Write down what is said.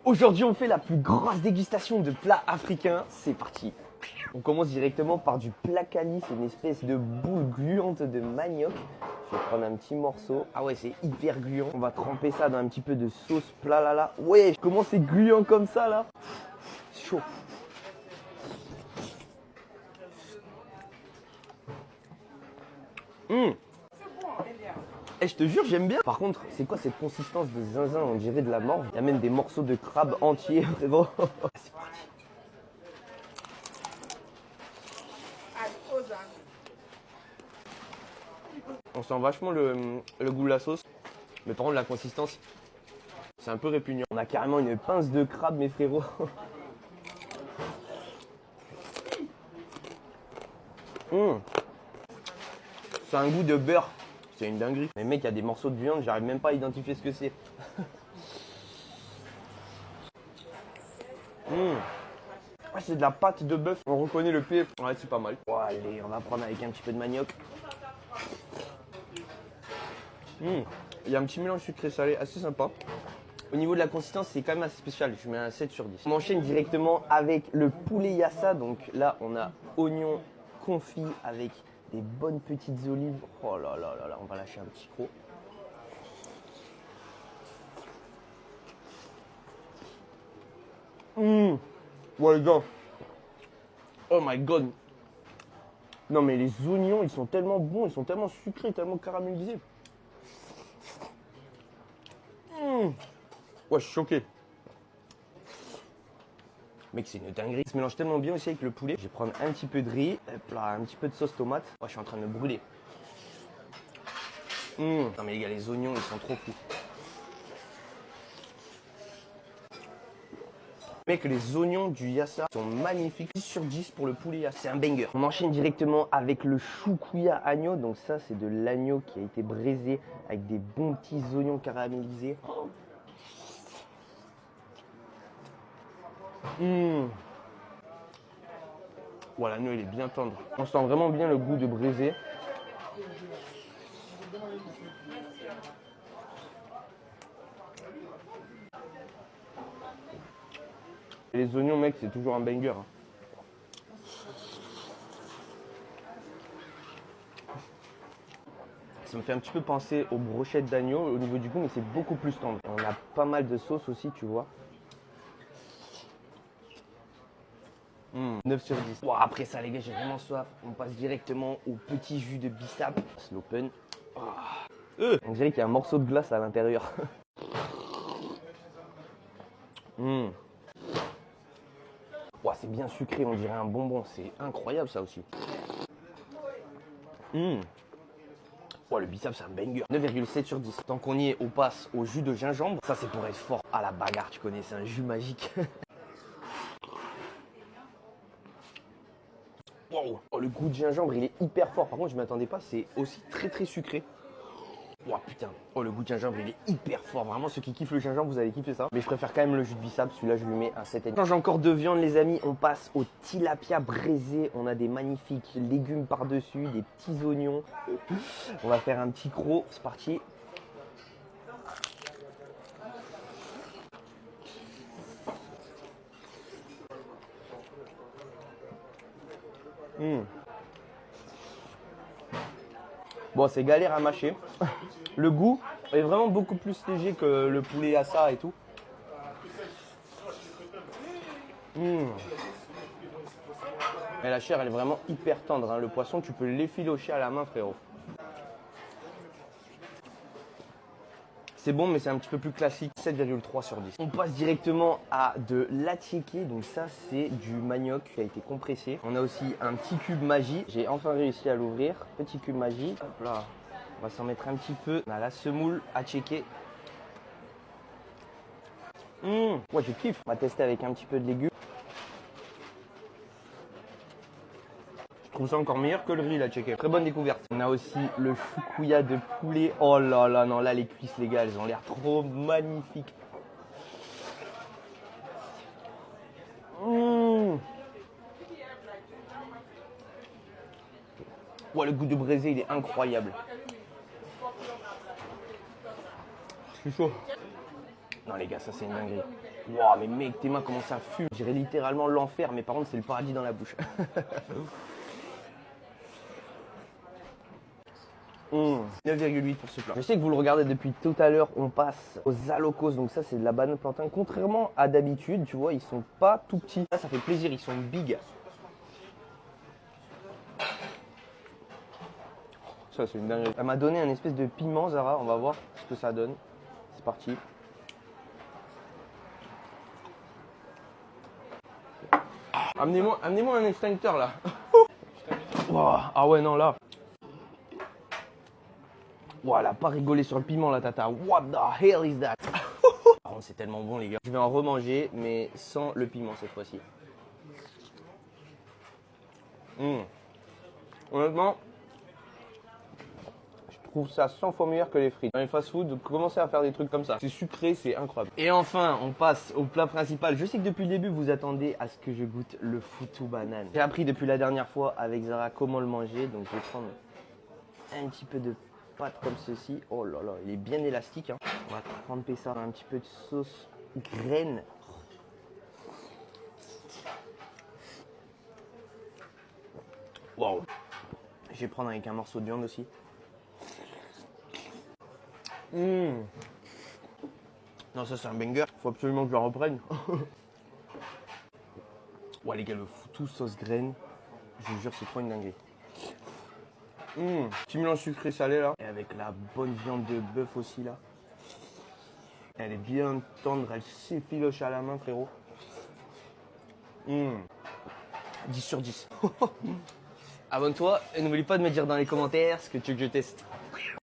Aujourd'hui, on fait la plus grosse dégustation de plats africains. C'est parti. On commence directement par du plakani. C'est une espèce de boule gluante de manioc. Je vais prendre un petit morceau. Ah ouais, c'est hyper gluant. On va tremper ça dans un petit peu de sauce plala. Ouais, comment c'est gluant comme ça là? C'est chaud. Eh, je te jure, j'aime bien. Par contre, c'est quoi cette consistance de zinzin? On dirait de la morve. Il y a même des morceaux de crabe entiers, frérot. C'est parti. On sent vachement le goût de la sauce. Mais par contre, la consistance, c'est un peu répugnant. On a carrément une pince de crabe, mes frérots. C'est un goût de beurre. C'est une dinguerie. Mais mec, il y a des morceaux de viande, j'arrive même pas à identifier ce que c'est. Ah, c'est de la pâte de bœuf. On reconnaît le pied. Ouais, c'est pas mal. Bon, allez, on va prendre avec un petit peu de manioc. Il y a un petit mélange sucré-salé assez sympa. Au niveau de la consistance, c'est quand même assez spécial. Je mets un 7 sur 10. On enchaîne directement avec le poulet yassa. Donc là, on a oignon confit avec des bonnes petites olives. Oh là là là là, on va lâcher un petit croc. Ouais les gars. Oh my god. Non mais les oignons, ils sont tellement bons, ils sont tellement sucrés, tellement caramélisés. Ouais, je suis choqué. Mec, c'est une dinguerie. Ça se mélange tellement bien aussi avec le poulet. Je vais prendre un petit peu de riz, hop là, un petit peu de sauce tomate. Ouais, je suis en train de me brûler. Non mais les gars, les oignons, ils sont trop fous. Mec, les oignons du yassa sont magnifiques. 10 sur 10 pour le poulet yassa. C'est un banger. On enchaîne directement avec le choukouya agneau. Donc ça, c'est de l'agneau qui a été braisé avec des bons petits oignons caramélisés. Ouais, l'agneau, il est bien tendre. On sent vraiment bien le goût de braisé. Et les oignons, mec, c'est toujours un banger. Ça me fait un petit peu penser aux brochettes d'agneau au niveau du goût, mais c'est beaucoup plus tendre. On a pas mal de sauce aussi, tu vois. 9 sur 10. Wow, après ça, les gars, j'ai vraiment soif. On passe directement au petit jus de bissap. L'open. On dirait qu'il y a un morceau de glace à l'intérieur. Wow, c'est bien sucré, on dirait un bonbon. C'est incroyable ça aussi. Oh, le bissap, c'est un banger. 9,7 sur 10. Tant qu'on y est, on passe au jus de gingembre. Ça, c'est pour être fort à la bagarre, tu connais, c'est un jus magique. Wow. Oh, le goût de gingembre, il est hyper fort. Par contre, je ne m'attendais pas, c'est aussi très sucré. Oh putain, oh le goût de gingembre il est hyper fort, vraiment ceux qui kiffent le gingembre vous allez kiffer ça. Mais je préfère quand même le jus de bissap, celui-là je lui mets un 7,5. Change encore de viande les amis, on passe au tilapia braisé, on a des magnifiques légumes par-dessus, des petits oignons. On va faire un petit croc, c'est parti. Bon, c'est galère à mâcher. Le goût est vraiment beaucoup plus léger que le poulet yassa et tout. Et la chair, elle est vraiment hyper tendre. Hein. Le poisson, tu peux l'effilocher à la main, frérot. C'est bon, mais c'est un petit peu plus classique. 7,3 sur 10. On passe directement à de l'attiéké. Donc ça, c'est du manioc qui a été compressé. On a aussi un petit cube magie. J'ai enfin réussi à l'ouvrir. Petit cube magie. Hop là. On va s'en mettre un petit peu. On a la semoule attiéké. Ouais, je kiffe. On va tester avec un petit peu de légumes. Je trouve ça encore meilleur que le riz, la tchéké. Très bonne découverte. On a aussi le choukouya de poulet. Oh là là, non, là, les cuisses, les gars, elles ont l'air trop magnifiques. Ouais, le goût de braisé, il est incroyable. Je suis chaud. Non, les gars, ça, c'est une dinguerie. Wow, mais mec, tes mains comment ça fume. Je dirais littéralement l'enfer, mais par contre c'est le paradis dans la bouche. 9,8 pour ce plat. Je sais que vous le regardez depuis tout à l'heure, on passe aux alocos, donc ça c'est de la banane plantain. Contrairement à d'habitude, tu vois, ils sont pas tout petits. Là ça fait plaisir, ils sont big. Ça c'est une dinguerie. Elle m'a donné un espèce de piment Zara, on va voir ce que ça donne. C'est parti. Amenez-moi un extincteur là. Wow. Ah ouais non là. Wow, elle a pas rigolé sur le piment la tata. What the hell is that? Ah, c'est tellement bon les gars. Je vais en remanger mais sans le piment cette fois-ci. Honnêtement, je trouve ça 100 fois meilleur que les frites. Dans les fast-food, commencez à faire des trucs comme ça. C'est sucré, c'est incroyable. Et enfin, on passe au plat principal. Je sais que depuis le début, vous attendez à ce que je goûte le foutou banane. J'ai appris depuis la dernière fois avec Zara comment le manger. Donc je vais prendre un petit peu de pâte comme ceci. Oh là là, il est bien élastique. Hein. On va tremper ça dans un petit peu de sauce graine. Wow. Je vais prendre avec un morceau de viande aussi. Non, ça c'est un banger. Faut absolument que je la reprenne. Ouais les gars, le foutou sauce graine, je vous jure c'est trop une dinguerie. Petit mélange sucré salé là. Et avec la bonne viande de bœuf aussi là. Elle est bien tendre, elle s'effiloche à la main frérot. 10 sur 10. Abonne-toi et n'oublie pas de me dire dans les commentaires ce que tu veux que je teste.